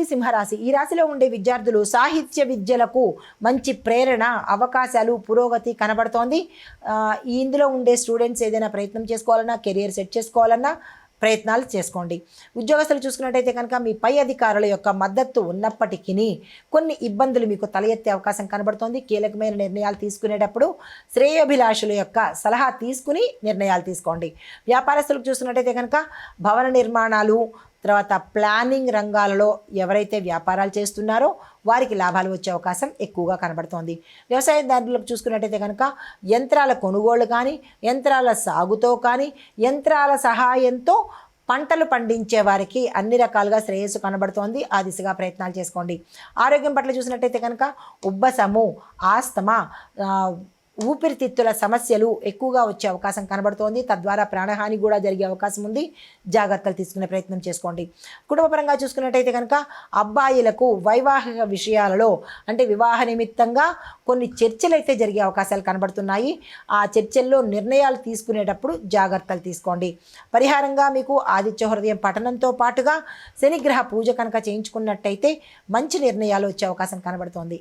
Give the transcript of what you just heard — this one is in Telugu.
రాశి సింహరాశి. ఈ రాశిలో ఉండే విద్యార్థులు సాహిత్య విద్యలకు మంచి ప్రేరణ, అవకాశాలు, పురోగతి కనబడుతోంది. ఇందులో ఉండే స్టూడెంట్స్ ఏదైనా ప్రయత్నం చేసుకోవాలన్నా, కెరియర్ సెట్ చేసుకోవాలన్నా ప్రయత్నాలు చేసుకోండి. ఉద్యోగస్తులు చూసుకున్నట్టయితే కనుక మీ పై అధికారుల యొక్క మద్దతు ఉన్నప్పటికీ కొన్ని ఇబ్బందులు మీకు తల ఎత్తే అవకాశం కనబడుతోంది. కీలకమైన నిర్ణయాలు తీసుకునేటప్పుడు శ్రేయోభిలాషుల యొక్క సలహా తీసుకుని నిర్ణయాలు తీసుకోండి. వ్యాపారస్తులకు చూసుకున్నట్టయితే కనుక భవన నిర్మాణాలు, తర్వాత ప్లానింగ్ రంగాలలో ఎవరైతే వ్యాపారాలు చేస్తున్నారో వారికి లాభాలు వచ్చే అవకాశం ఎక్కువగా కనబడుతోంది. వ్యవసాయదారులకు చూసుకున్నట్టయితే కనుక యంత్రాల కొనుగోలు కానీ, యంత్రాల సాగుతో కానీ, యంత్రాల సహాయంతో పంటలు పండించే వారికి అన్ని రకాలుగా శ్రేయస్సు కనబడుతోంది. ఆ దిశగా ప్రయత్నాలు చేసుకోండి. ఆరోగ్యం పట్ల చూసినట్టయితే కనుక ఉబ్బసము, ఆస్తమా, ఊపిరితిత్తుల సమస్యలు ఎక్కువగా వచ్చే అవకాశం కనబడుతోంది. తద్వారా ప్రాణహాని కూడా జరిగే అవకాశం ఉంది. జాగ్రత్తలు తీసుకునే ప్రయత్నం చేసుకోండి. కుటుంబపరంగా చూసుకున్నట్టయితే కనుక అబ్బాయిలకు వైవాహిక విషయాలలో అంటే వివాహ నిమిత్తంగా కొన్ని చర్చలు అయితే జరిగే అవకాశాలు కనబడుతున్నాయి. ఆ చర్చల్లో నిర్ణయాలు తీసుకునేటప్పుడు జాగ్రత్తలు తీసుకోండి. పరిహారంగా మీకు ఆదిత్య హృదయం పఠనంతో పాటుగా శనిగ్రహ పూజ కనుక చేయించుకున్నట్టయితే మంచి నిర్ణయాలు వచ్చే అవకాశం కనబడుతోంది.